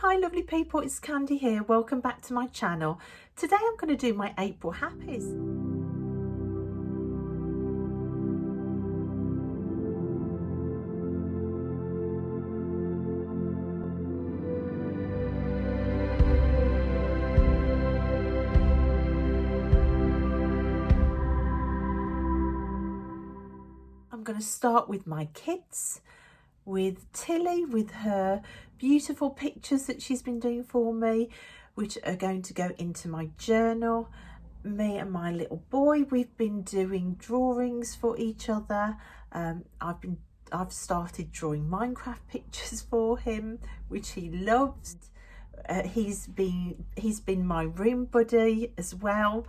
Hi lovely people, it's Candy here. Welcome back to my channel. Today I'm going to do my April happies. I'm going to start with my kids, with Tilly, with her beautiful pictures that she's been doing for me, which are going to go into my journal. Me and my little boy, we've been doing drawings for each other. I've started drawing Minecraft pictures for him, which he loves. He's been my room buddy as well.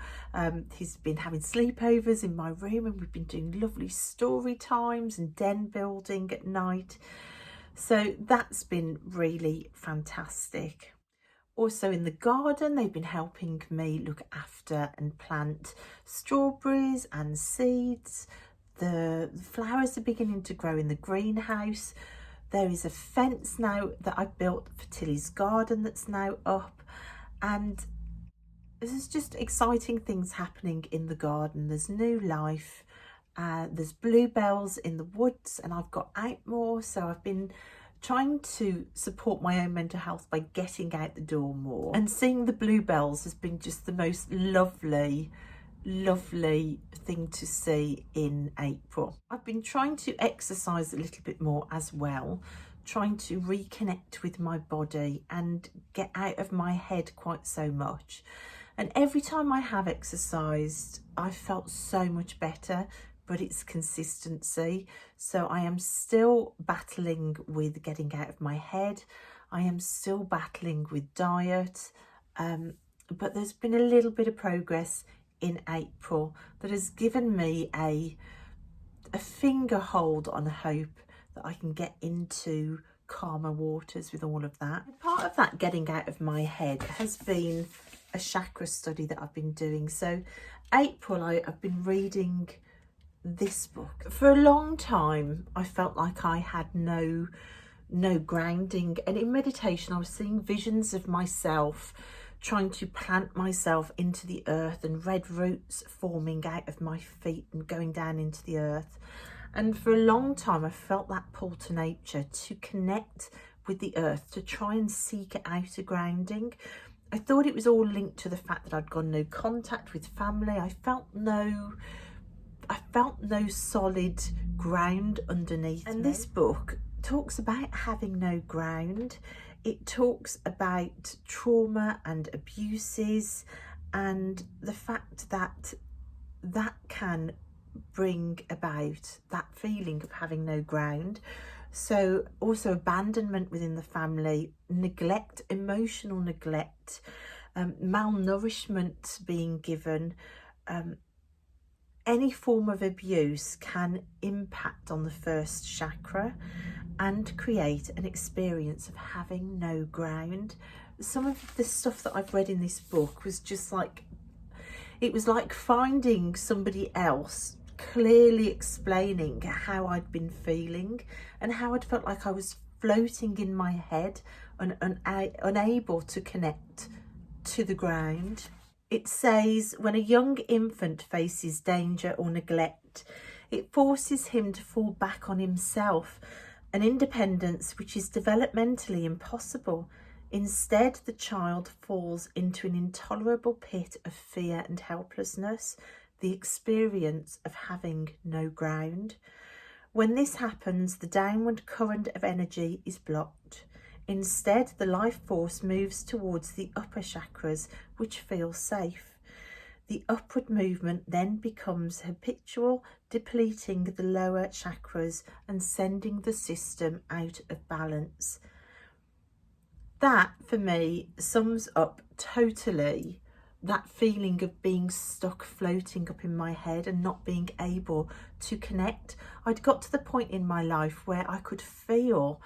He's been having sleepovers in my room, and we've been doing lovely story times and den building at night. So that's been really fantastic. Also in the garden, they've been helping me look after and plant strawberries and seeds. The flowers are beginning to grow in the greenhouse. There is a fence now that I built for Tilly's garden that's now up, and there's just exciting things happening in the garden. There's new life. There's bluebells in the woods, and I've got out more, so I've been trying to support my own mental health by getting out the door more, and seeing the bluebells has been just the most lovely thing to see in April. I've been trying to exercise a little bit more as well, trying to reconnect with my body and get out of my head quite so much. And every time I have exercised, I've felt so much better, but it's consistency. So I am still battling with getting out of my head. I am still battling with diet, but there's been a little bit of progress in April that has given me a finger hold on hope that I can get into calmer waters with all of that. Part of that getting out of my head has been a chakra study that I've been doing. So April, I've been reading this book. For a long time I felt like I had no grounding, and in meditation I was seeing visions of myself trying to plant myself into the earth, and red roots forming out of my feet and going down into the earth. And for a long time I felt that pull to nature, to connect with the earth, to try and seek out a grounding. I thought it was all linked to the fact that I'd got no contact with family. I felt no solid ground underneath me. And this book talks about having no ground. It talks about trauma and abuses, and the fact that that can bring about that feeling of having no ground. So also abandonment within the family, neglect, emotional neglect, malnourishment being given, any form of abuse can impact on the first chakra and create an experience of having no ground. Some of the stuff that I've read in this book was just like, it was like finding somebody else clearly explaining how I'd been feeling and how I'd felt like I was floating in my head and unable to connect to the ground. It says, when a young infant faces danger or neglect, it forces him to fall back on himself, an independence which is developmentally impossible. Instead, the child falls into an intolerable pit of fear and helplessness, the experience of having no ground. When this happens, the downward current of energy is blocked. Instead, the life force moves towards the upper chakras, which feel safe. The upward movement then becomes habitual, depleting the lower chakras and sending the system out of balance. That, for me, sums up totally that feeling of being stuck, floating up in my head and not being able to connect. I'd got to the point in my life where I could feel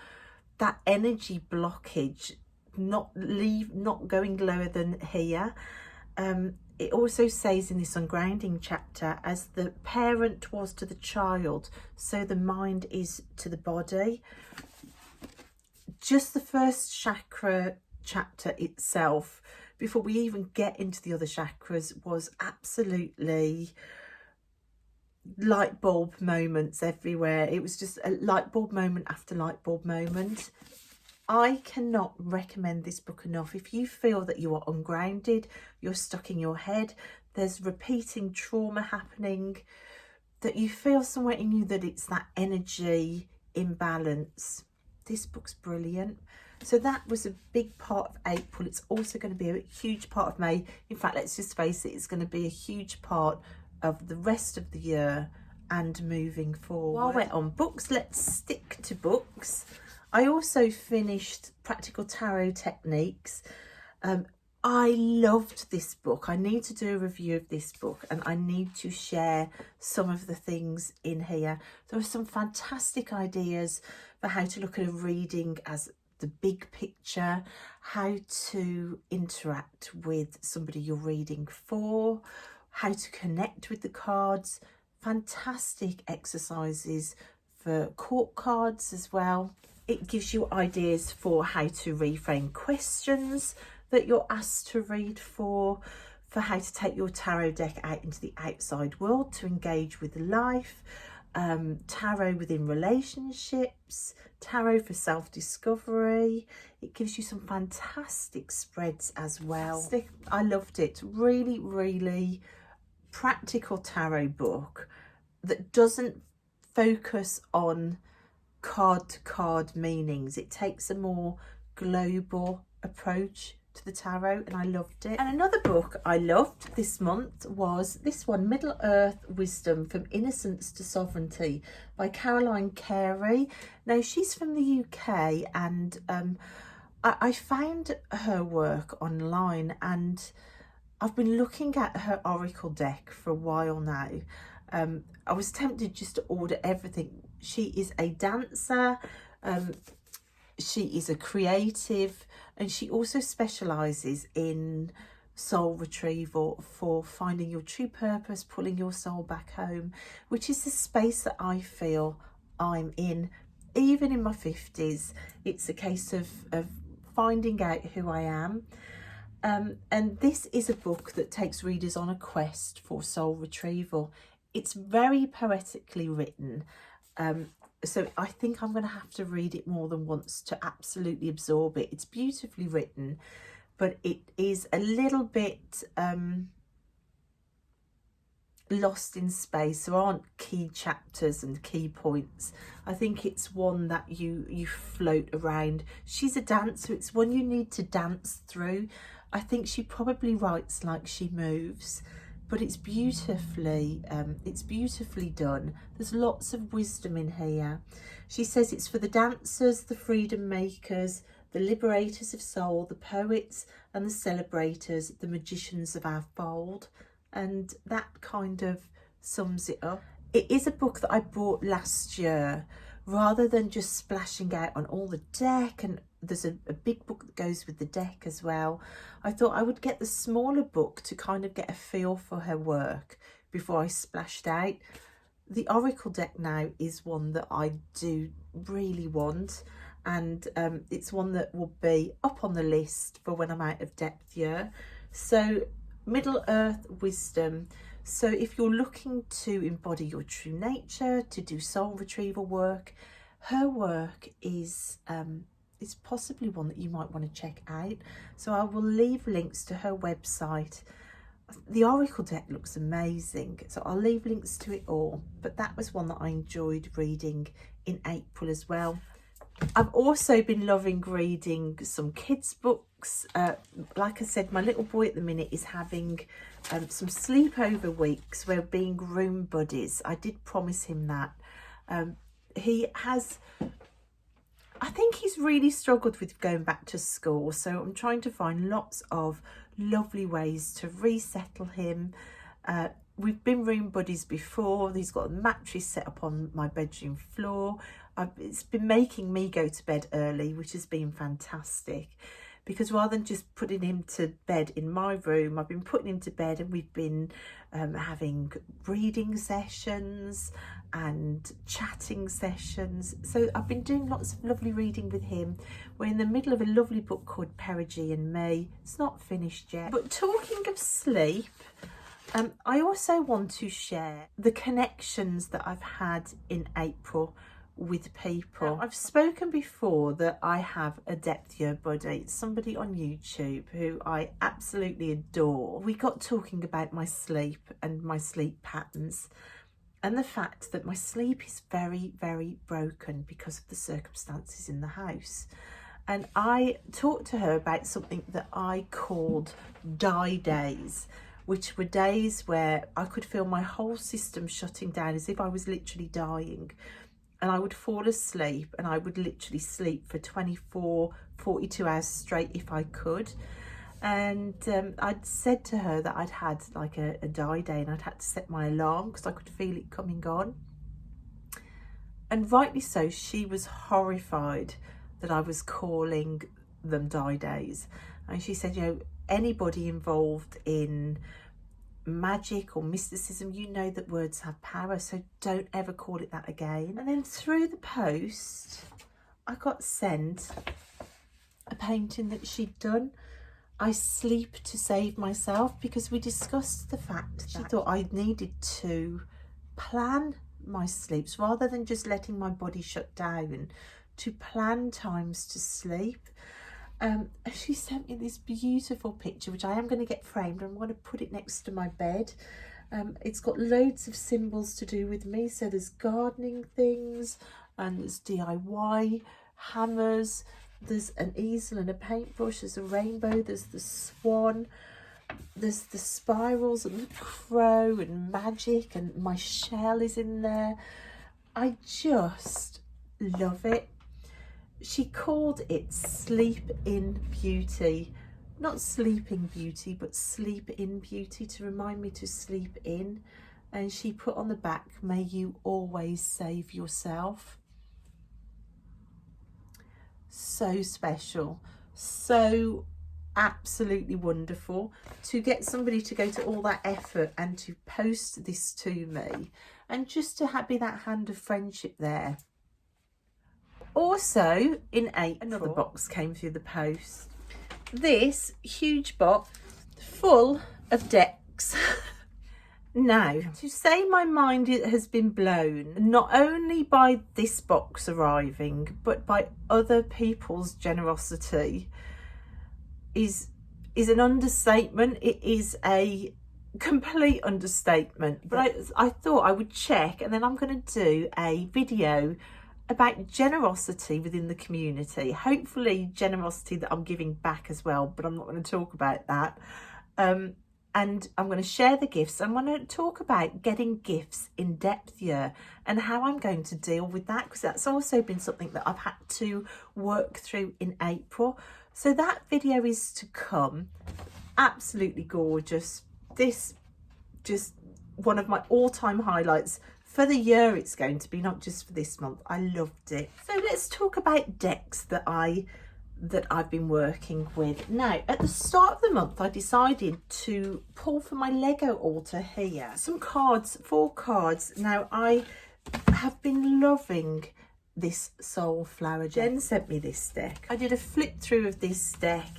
that energy blockage, not going lower than here. It also says in this ungrounding chapter, as the parent was to the child, so the mind is to the body. Just the first chakra chapter itself, before we even get into the other chakras, was absolutely light bulb moments everywhere. It was just a light bulb moment after light bulb moment. I cannot recommend this book enough. If you feel that you are ungrounded, you're stuck in your head, there's repeating trauma happening, that you feel somewhere in you that it's that energy imbalance, this book's brilliant. So that was a big part of April. It's also going to be a huge part of May. In fact, let's just face it, it's going to be a huge part of the rest of the year and moving forward. While we're on books, let's stick to books. I also finished Practical Tarot Techniques. I loved this book. I need to do a review of this book, and I need to share some of the things in here. There were some fantastic ideas for how to look at a reading as the big picture, how to interact with somebody you're reading for, how to connect with the cards, fantastic exercises for court cards as well. It gives you ideas for how to reframe questions that you're asked to read for how to take your tarot deck out into the outside world to engage with life, tarot within relationships, tarot for self-discovery. It gives you some fantastic spreads as well. I loved it. Really, really practical tarot book that doesn't focus on card to card meanings. It takes a more global approach to the tarot, and I loved it. And another book I loved this month was this one, Middle Earth Wisdom from Innocence to Sovereignty by Carey. Now, she's from the UK, and I found her work online, and I've been looking at her oracle deck for a while now. I was tempted just to order everything. She is a dancer, she is a creative, and she also specialises in soul retrieval for finding your true purpose, pulling your soul back home, which is the space that I feel I'm in. Even in my 50s, it's a case of finding out who I am. And this is a book that takes readers on a quest for soul retrieval. It's very poetically written. So I think I'm going to have to read it more than once to absolutely absorb it. It's beautifully written, but it is a little bit lost in space. There aren't key chapters and key points. I think it's one that you float around. She's a dancer. It's one you need to dance through. I think she probably writes like she moves, but it's beautifully done. There's lots of wisdom in here. She says it's for the dancers, the freedom makers, the liberators of soul, the poets and the celebrators, the magicians of our fold. And that kind of sums it up. It is a book that I bought last year, rather than just splashing out on all the deck, and there's a big book that goes with the deck as well. I thought I would get the smaller book to kind of get a feel for her work before I splashed out. The oracle deck now is one that I do really want, and it's one that will be up on the list for when I'm out of depth year. So Middle Earth Wisdom. So if you're looking to embody your true nature, to do soul retrieval work, her work is possibly one that you might want to check out. So I will leave links to her website. The oracle deck looks amazing, so I'll leave links to it all. But that was one that I enjoyed reading in April as well. I've also been loving reading some kids' books. Like I said, my little boy at the minute is having some sleepover weeks. We're being room buddies. I did promise him that. I think he's really struggled with going back to school, so I'm trying to find lots of lovely ways to resettle him. We've been room buddies before. He's got a mattress set up on my bedroom floor. It's been making me go to bed early, which has been fantastic, because rather than just putting him to bed in my room, I've been putting him to bed, and we've been having reading sessions and chatting sessions. So I've been doing lots of lovely reading with him. We're in the middle of a lovely book called Perigee and Me. It's not finished yet. But talking of sleep, I also want to share the connections that I've had in April with people. I've spoken before that I have a depth year buddy, somebody on YouTube who I absolutely adore. We got talking about my sleep and my sleep patterns, and the fact that my sleep is very, very broken because of the circumstances in the house. And I talked to her about something that I called die days, which were days where I could feel my whole system shutting down as if I was literally dying. And I would fall asleep, and I would literally sleep for 24, 42 hours straight if I could. And I'd said to her that I'd had like a die day, and I'd had to set my alarm because I could feel it coming on. And rightly so, she was horrified that I was calling them die days. And she said, you know, anybody involved in magic or mysticism, you know that words have power, so don't ever call it that again. And then through the post, I got sent a painting that she'd done. I sleep to save myself, because we discussed the fact that she thought I needed to plan my sleeps rather than just letting my body shut down, to plan times to sleep. She sent me this beautiful picture, which I am going to get framed. I'm going to put it next to my bed. It's got loads of symbols to do with me. So there's gardening things, and there's DIY hammers, there's an easel and a paintbrush, there's a rainbow, there's the swan, there's the spirals and the crow and magic, and my shell is in there. I just love it. She called it Sleep in Beauty, not Sleeping Beauty, but Sleep in Beauty, to remind me to sleep in. And she put on the back, may you always save yourself. So special, so absolutely wonderful to get somebody to go to all that effort and to post this to me, and just to be that hand of friendship there. Also in April, another box came through the post. This huge box full of decks. Now, to say my mind has been blown, not only by this box arriving, but by other people's generosity, is an understatement. It is a complete understatement. But I thought I would check, and then I'm going to do a video about generosity within the community. Hopefully generosity that I'm giving back as well, but I'm not going to talk about that. And I'm going to share the gifts. I'm going to talk about getting gifts in depth year and how I'm going to deal with that, because that's also been something that I've had to work through in April. So that video is to come. Absolutely gorgeous. This just one of my all-time highlights for the year. It's going to be, not just for this month. I loved it. So let's talk about decks that I've been working with. Now, at the start of the month, I decided to pull for my Lego altar here some cards, 4 cards. Now, I have been loving this Soulflower. Jen sent me this deck. I did a flip through of this deck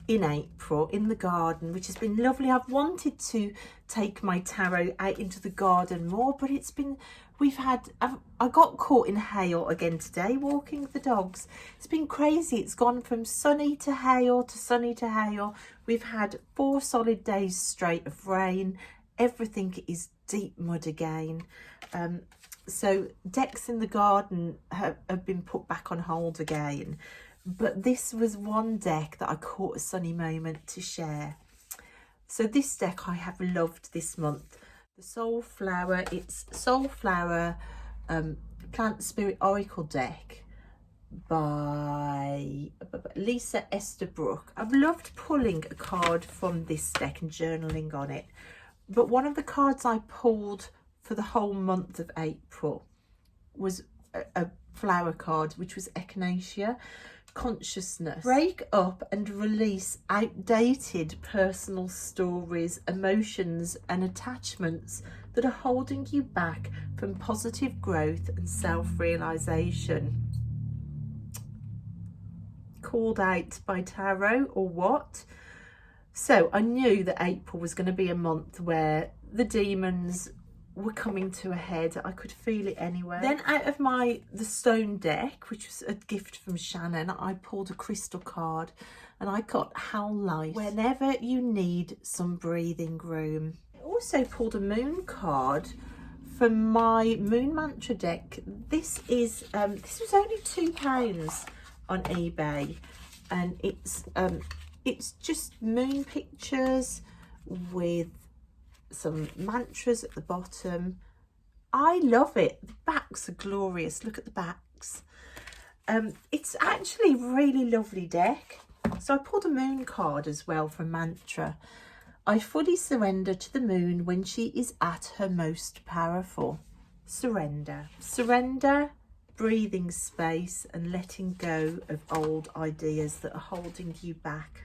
in April in the garden, which has been lovely. I've wanted to take my tarot out into the garden more, but it's been, I got caught in hail again today walking the dogs. It's been crazy. It's gone from sunny to hail to sunny to hail. We've had 4 solid days straight of rain. Everything is deep mud again. So decks in the garden have been put back on hold again. But this was one deck that I caught a sunny moment to share. So this deck I have loved this month. The Soulflower, it's Soulflower Plant Spirit Oracle deck by Lisa Estabrook. I've loved pulling a card from this deck and journaling on it. But one of the cards I pulled for the whole month of April was a flower card, which was Echinacea. consciousness. Break up and release outdated personal stories, emotions and attachments that are holding you back from positive growth and self-realization. Called out by tarot or what? So I knew that April was going to be a month where the demons were coming to a head. I could feel it anyway. Then out of the stone deck, which was a gift from Shannon, I pulled a crystal card and I got How Life Whenever You Need Some Breathing Room. I also pulled a moon card from my moon mantra deck. This was only £2 on eBay, and it's just moon pictures with some mantras at the bottom. I love it. The backs are glorious. Look at the backs. It's actually a really lovely deck. So I pulled a moon card as well from mantra. I fully surrender to the moon when she is at her most powerful. Surrender. Surrender, breathing space and letting go of old ideas that are holding you back.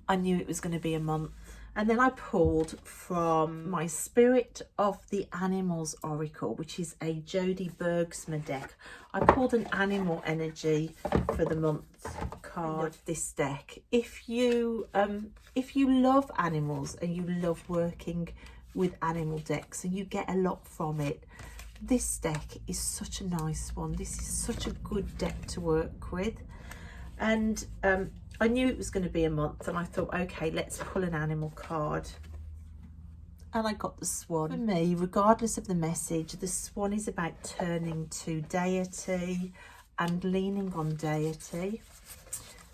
I knew it was going to be a month. And then I pulled from my Spirit of the Animals Oracle, which is a Jodie Bergsma deck. I pulled an animal energy for the month card. I love this deck. If you love animals and you love working with animal decks and you get a lot from it, this deck is such a nice one. This is such a good deck to work with. And I knew it was going to be a month, and I thought, okay, let's pull an animal card. And I got the swan. For me, regardless of the message, the swan is about turning to deity and leaning on deity.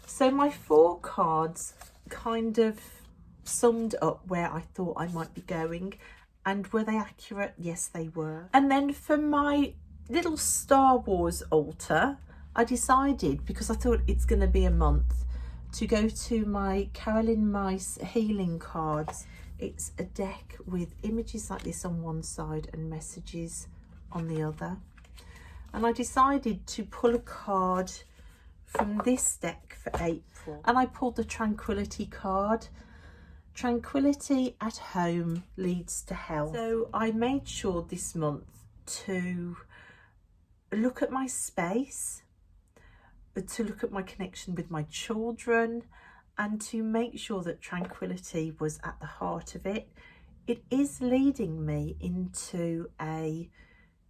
So my 4 cards kind of summed up where I thought I might be going. And were they accurate? Yes, they were. And then for my little Star Wars altar, I decided, because I thought it's going to be a month, to go to my Myss healing cards. It's a deck with images like this on one side and messages on the other. And I decided to pull a card from this deck for April. And I pulled the Tranquility card. Tranquility at home leads to health. So I made sure this month to look at my space, to look at my connection with my children, and to make sure that tranquility was at the heart of it. It is leading me into a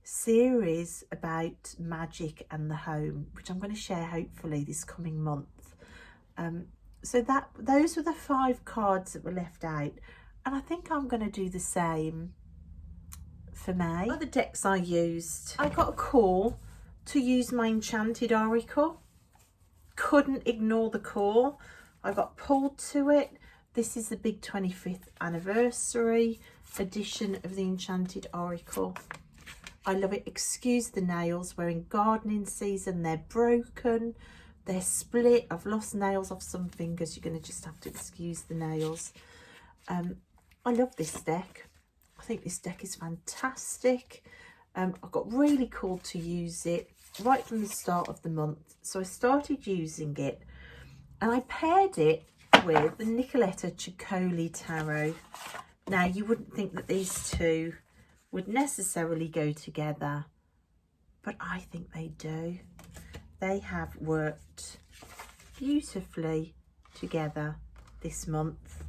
series about magic and the home, which I'm going to share hopefully this coming month. So those were the 5 cards that were left out, and I think I'm going to do the same for May. Other decks I used, I got a call to use my Enchanted Oracle. Couldn't ignore the call. I got pulled to it. This is the big 25th anniversary edition of the Enchanted Oracle. I love it. Excuse the nails. We're in gardening season. They're broken. They're split. I've lost nails off some fingers. You're going to just have to excuse the nails. I love this deck. I think this deck is fantastic. I got really called to use it right from the start of the month. So I started using it and I paired it with the Nicoletta Ceccoli Tarot. Now, you wouldn't think that these two would necessarily go together, but I think they do. They have worked beautifully together this month.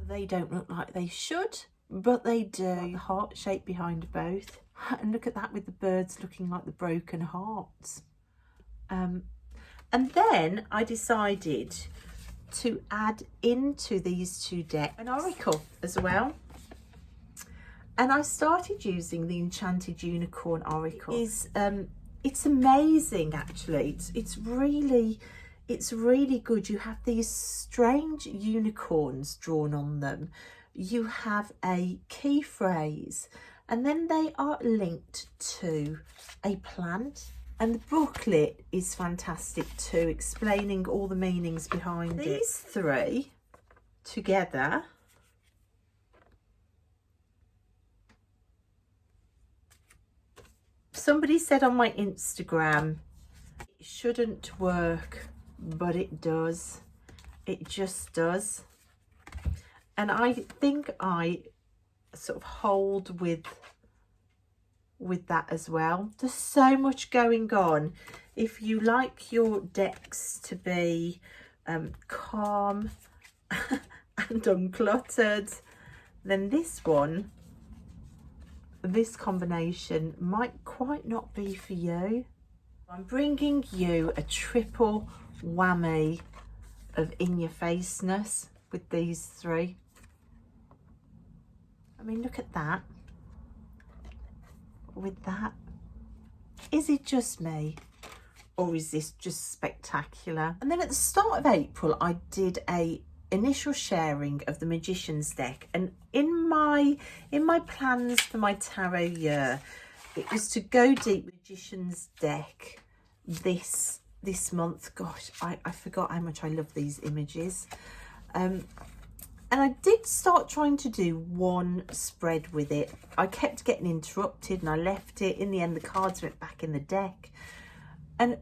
They don't look like they should, but they do. The heart shape behind both. And look at that, with the birds looking like the broken hearts. And then I decided to add into these 2 decks an oracle as well. And I started using the Enchanted Unicorn Oracle. It's amazing, actually. It's really good. You have these strange unicorns drawn on them. You have a key phrase, and then they are linked to a plant. And the booklet is fantastic too, explaining all the meanings behind it. These 3 together somebody said on my Instagram, It shouldn't work, but it does. It just does. And I think I sort of hold with that as well. There's so much going on. If you like your decks to be calm and uncluttered, then this combination might quite not be for you. I'm bringing you a triple whammy of in-your-faceness with these three. I mean, look at that. With that, is it just me, or is this just spectacular? And then at the start of April, I did a initial sharing of the Magician's deck, and in my plans for my tarot year, it was to go deep with Magician's deck this month. Gosh, I forgot how much I love these images. And I did start trying to do one spread with it. I kept getting interrupted and I left it. In the end, the cards went back in the deck. And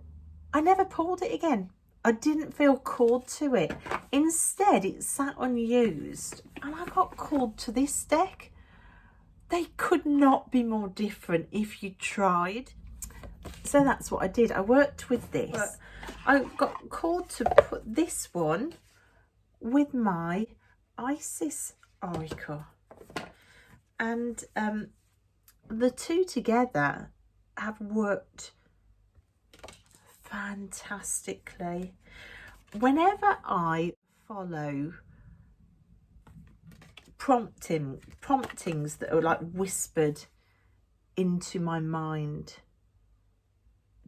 I never pulled it again. I didn't feel called to it. Instead, it sat unused. And I got called to this deck. They could not be more different if you tried. So that's what I did. I worked with this. But I got called to put this one with my Isis Oracle, and the two together have worked fantastically. Whenever I follow promptings that are like whispered into my mind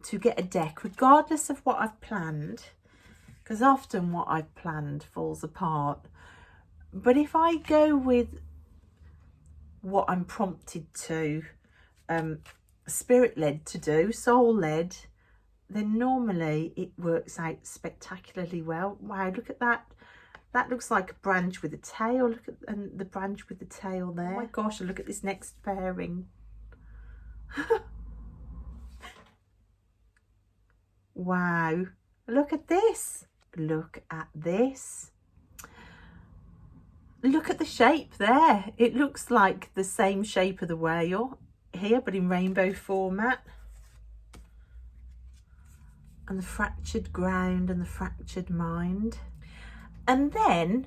to get a deck, regardless of what I've planned, because often what I've planned falls apart. But if I go with what I'm prompted to, spirit-led to do, soul-led, then normally it works out spectacularly well. Wow, look at that. That looks like a branch with a tail. Look at the branch with the tail there. Oh my gosh, look at this next pairing. Wow, look at this. Look at this. Look at the shape there. It looks like the same shape of the whale here, but in rainbow format. And the fractured ground and the fractured mind. And then,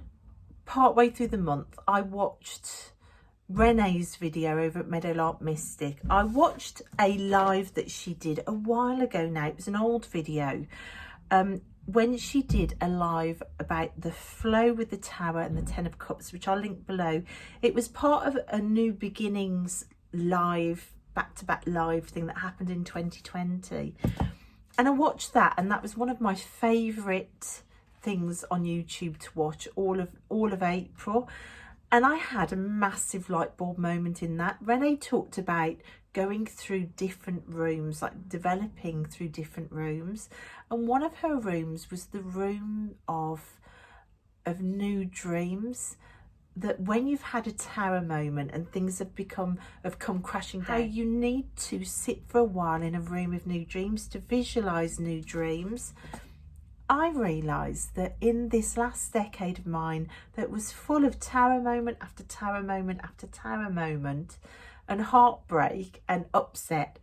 partway through the month, I watched Renee's video over at Meadowlark Mystic. I watched a live that she did a while ago now. It was an old video. When she did a live about the flow with the Tower and the Ten of Cups, which I'll link below. It was part of a New Beginnings live, back-to-back live thing that happened in 2020. And I watched that, and that was one of my favourite things on YouTube to watch all of April. And I had a massive light bulb moment in that. Renee talked about going through different rooms, like developing through different rooms. And one of her rooms was the room of new dreams. That when you've had a tower moment and things have come crashing down, how you need to sit for a while in a room of new dreams to visualize new dreams. I realised that in this last decade of mine that was full of tower moment after tower moment after tower moment and heartbreak and upset,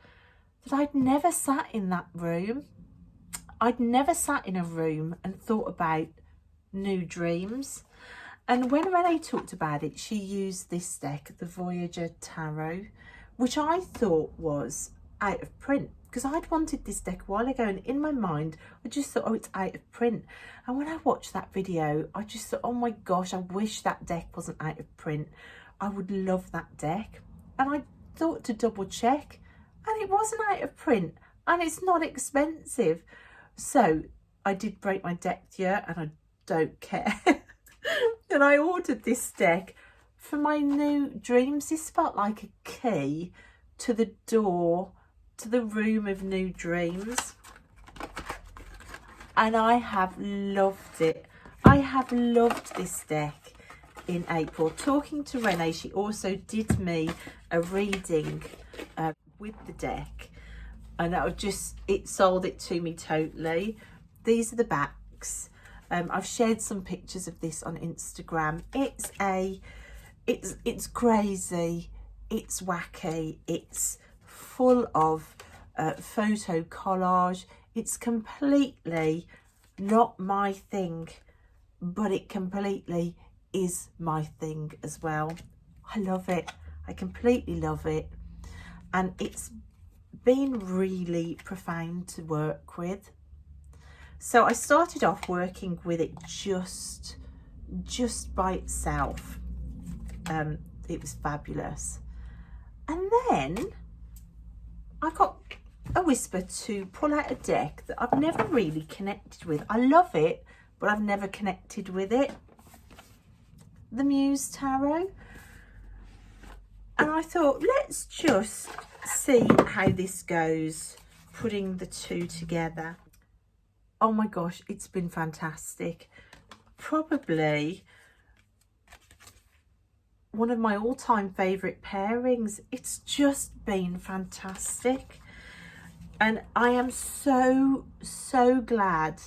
that I'd never sat in that room. I'd never sat in a room and thought about new dreams. And when Renee talked about it, she used this deck, the Voyager Tarot, which I thought was out of print, because I'd wanted this deck a while ago, and in my mind I just thought, oh, it's out of print. And when I watched that video, I just thought, oh my gosh, I wish that deck wasn't out of print. I would love that deck. And I thought to double check, and it wasn't out of print, and it's not expensive. So I did break my deck here, and I don't care. And I ordered this deck for my new dreams. This felt like a key to the door to the room of new dreams, and I have loved it. I have loved this deck in April. Talking to Renee, she also did me a reading with the deck. and it sold it to me totally. These are the backs. I've shared some pictures of this on Instagram. It's crazy, it's wacky, it's full of photo collage. It's completely not my thing, but it completely is my thing as well. I love it. I completely love it, and it's been really profound to work with. So I started off working with it just by itself. It was fabulous, and then I got a whisper to pull out a deck that I've never really connected with. I love it, but I've never connected with it. The Muse Tarot. And I thought, let's just see how this goes, putting the two together. Oh my gosh, it's been fantastic. Probably one of my all-time favourite pairings. It's just been fantastic. And I am so glad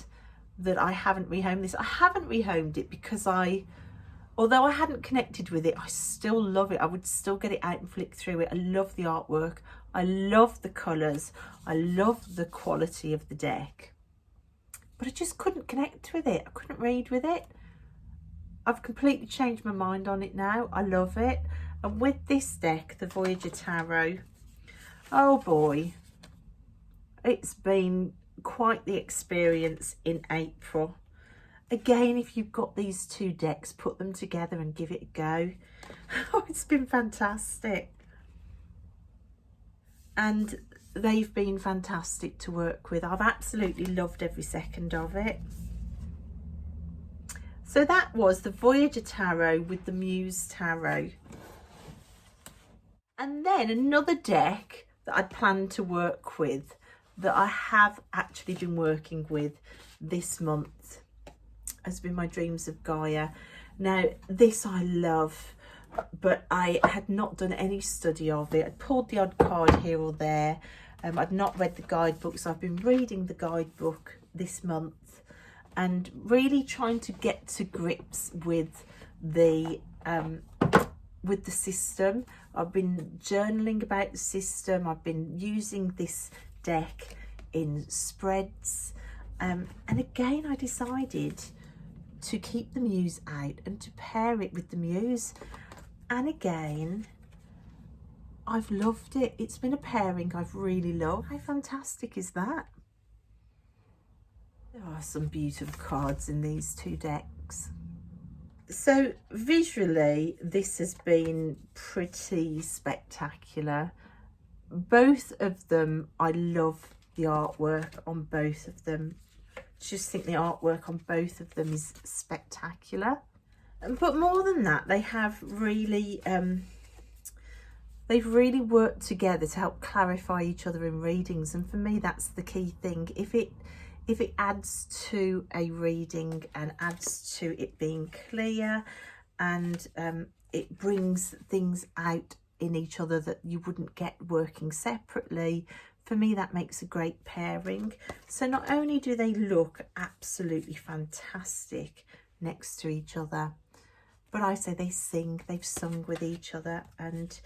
that I haven't rehomed this. I haven't rehomed it because although I hadn't connected with it, I still love it. I would still get it out and flick through it. I love the artwork. I love the colours. I love the quality of the deck. But I just couldn't connect with it. I couldn't read with it. I've completely changed my mind on it now. I love it. And with this deck, the Voyager Tarot, oh boy, it's been quite the experience in April. Again, if you've got these two decks, put them together and give it a go. Oh, it's been fantastic. And they've been fantastic to work with. I've absolutely loved every second of it. So that was the Voyager Tarot with the Muse Tarot. And then another deck that I'd planned to work with, that I have actually been working with this month, has been my Dreams of Gaia. Now this I love, but I had not done any study of it. I'd pulled the odd card here or there. I'd not read the guidebook, so I've been reading the guidebook this month and really trying to get to grips with the system. I've been journaling about the system. I've been using this deck in spreads, and again I decided to keep the Muse out and to pair it with the Muse, and again I've loved it. It's been a pairing I've really loved. How fantastic is that? There are some beautiful cards in these two decks. So visually this has been pretty spectacular. Both of them, I love the artwork on both of them. Just think the artwork on both of them is spectacular. But more than that, they have really they've really worked together to help clarify each other in readings, and for me that's the key thing. If it adds to a reading and adds to it being clear, and it brings things out in each other that you wouldn't get working separately, for me that makes a great pairing. So not only do they look absolutely fantastic next to each other, but I say they've sung with each other, and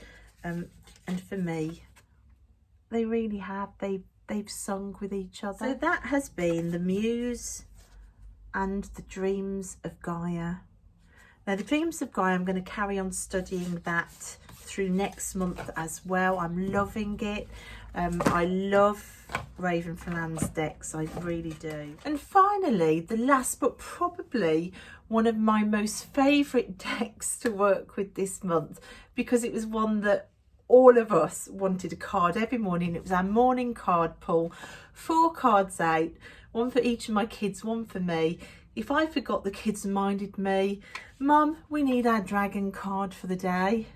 for me they really have. They've sung with each other. So that has been the Muse and the Dreams of Gaia. Now the Dreams of Gaia, I'm going to carry on studying that through next month as well. I'm loving it. I love Raven Flan's decks, I really do. And finally, the last but probably one of my most favourite decks to work with this month, because it was one that all of us wanted a card every morning. It was our morning card pull. 4 cards out, one for each of my kids, one for me. If I forgot, the kids reminded me, Mum, we need our dragon card for the day.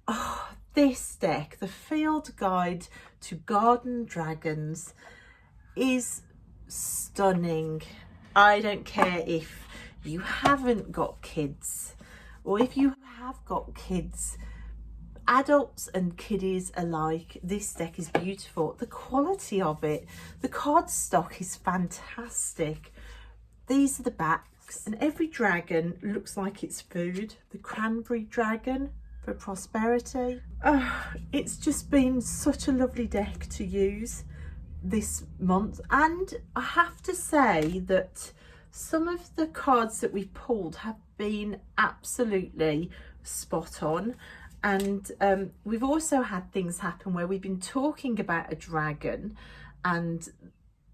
Oh, this deck, the Field Guide to Garden Dragons, is stunning. I don't care if you haven't got kids, or if you have got kids, adults and kiddies alike, this deck is beautiful. The quality of it, the card stock is fantastic. These are the backs, and every dragon looks like it's food. The cranberry dragon for prosperity. It's just been such a lovely deck to use this month, and I have to say that some of the cards that we've pulled have been absolutely spot on. And we've also had things happen where we've been talking about a dragon and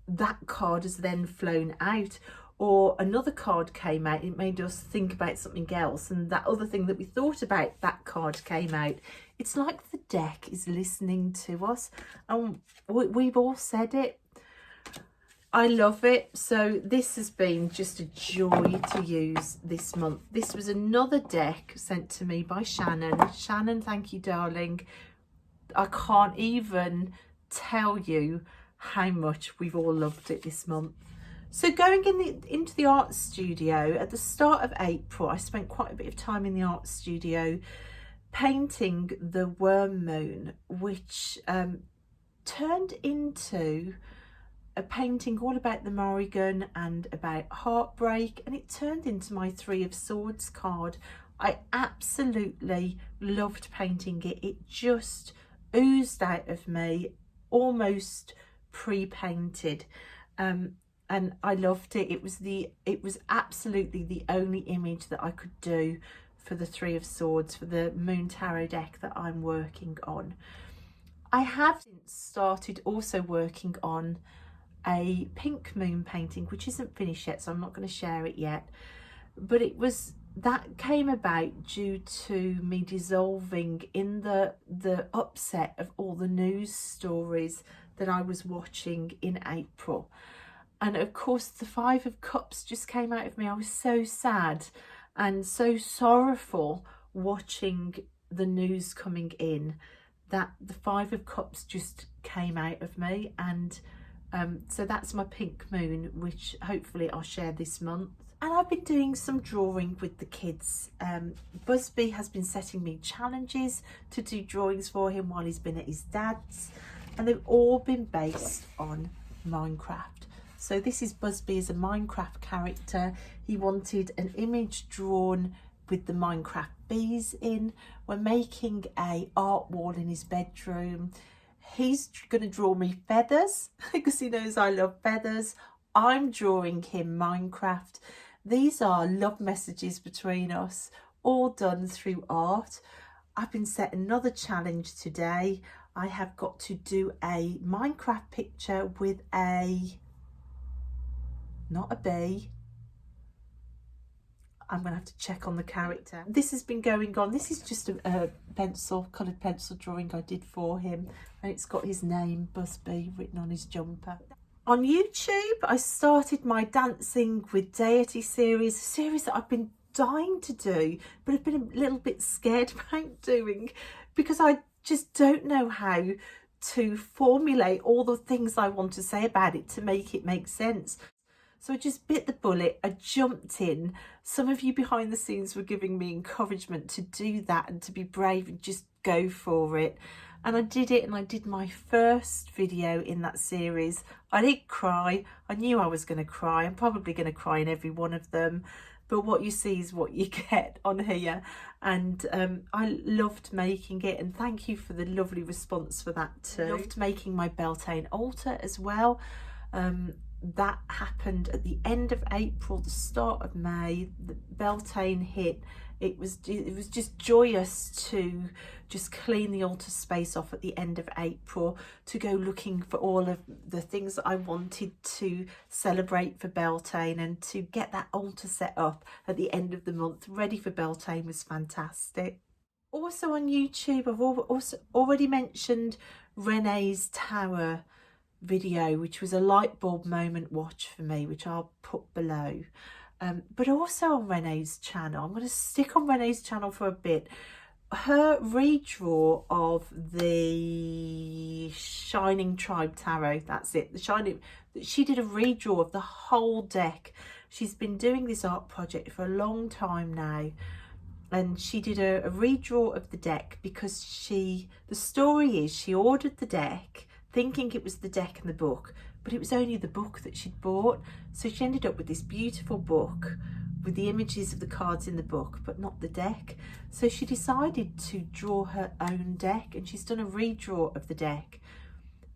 that card has then flown out, or another card came out, it made us think about something else, and that other thing that we thought about, that card came out. It's like the deck is listening to us, and we've all said it. I love it. So this has been just a joy to use this month. This was another deck sent to me by Shannon. Shannon, thank you, darling. I can't even tell you how much we've all loved it this month. So going into the art studio at the start of April, I spent quite a bit of time in the art studio painting the worm moon, which turned into a painting all about the Morrigan and about heartbreak, and it turned into my 3 of Swords card. I absolutely loved painting it. It just oozed out of me, almost pre-painted, and I loved it. It was absolutely the only image that I could do for the 3 of Swords, for the Moon Tarot deck that I'm working on. I have started also working on a pink moon painting, which isn't finished yet, so I'm not going to share it yet, but that came about due to me dissolving in the upset of all the news stories that I was watching in April. And of course the 5 of Cups just came out of me. I was so sad and so sorrowful watching the news coming in, that the 5 of Cups just came out of me. And so that's my pink moon, which hopefully I'll share this month. And I've been doing some drawing with the kids. Busby has been setting me challenges to do drawings for him while he's been at his dad's, and they've all been based on Minecraft. So this is Busby as a Minecraft character. He wanted an image drawn with the Minecraft bees in. We're making a art wall in his bedroom. He's going to draw me feathers because he knows I love feathers. I'm drawing him Minecraft. These are love messages between us, all done through art. I've been set another challenge today. I have got to do a Minecraft picture with not a bee. I'm going to have to check on the character. This has been going on. This is just a coloured pencil drawing I did for him. And it's got his name, Busby, written on his jumper. On YouTube, I started my Dancing with Deity series, a series that I've been dying to do, but I've been a little bit scared about doing because I just don't know how to formulate all the things I want to say about it to make it make sense. So I just bit the bullet, I jumped in. Some of you behind the scenes were giving me encouragement to do that and to be brave and just go for it. And I did it, and I did my first video in that series. I did cry. I knew I was going to cry. I'm probably going to cry in every one of them. But what you see is what you get on here. And I loved making it. And thank you for the lovely response for that too. I loved making my Beltane altar as well. That happened at the end of April, the start of May. The Beltane hit. It was just joyous to just clean the altar space off at the end of April, to go looking for all of the things that I wanted to celebrate for Beltane, and to get that altar set up at the end of the month ready for Beltane was fantastic. Also on YouTube, I've also already mentioned Renee's Tower video, which was a light bulb moment watch for me, which I'll put below. But also on Renee's channel, I'm going to stick on Renee's channel for a bit. Her redraw of the Shining Tribe Tarot, that's it, she did a redraw of the whole deck. She's been doing this art project for a long time now, and she did a redraw of the deck because the story is she ordered the deck thinking it was the deck and the book, but it was only the book that she'd bought. So she ended up with this beautiful book with the images of the cards in the book, but not the deck. So she decided to draw her own deck, and she's done a redraw of the deck,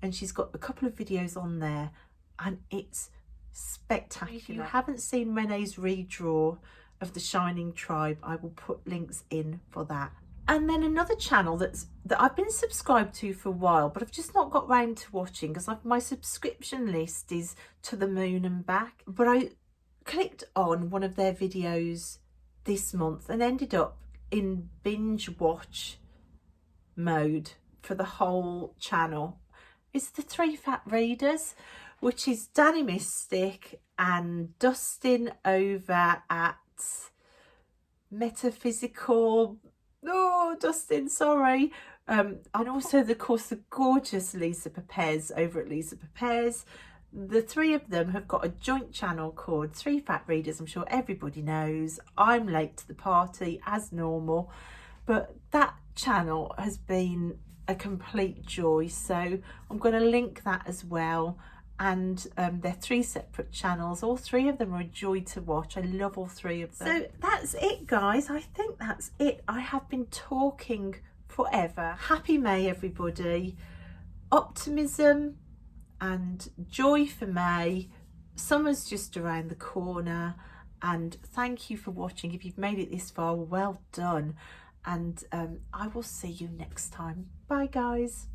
and she's got a couple of videos on there, and it's spectacular. If you haven't seen Renee's redraw of the Shining Tribe, I will put links in for that. And then another channel that I've been subscribed to for a while, but I've just not got round to watching because my subscription list is to the moon and back. But I clicked on one of their videos this month and ended up in binge watch mode for the whole channel. It's the Three Fat Readers, which is Danny Mystic and Dustin over at Metaphysical. Oh, Dustin, sorry. And also, of course, the gorgeous Lisa Pepez over at Lisa Pepez. The three of them have got a joint channel called Three Fat Readers. I'm sure everybody knows. I'm late to the party as normal, but that channel has been a complete joy. So I'm going to link that as well. And they're three separate channels. All three of them are a joy to watch. I love all three of them. So that's it, guys. I think that's it. I have been talking forever. Happy May, everybody. Optimism and joy for May. Summer's just around the corner. And thank you for watching. If you've made it this far, well done. And I will see you next time. Bye, guys.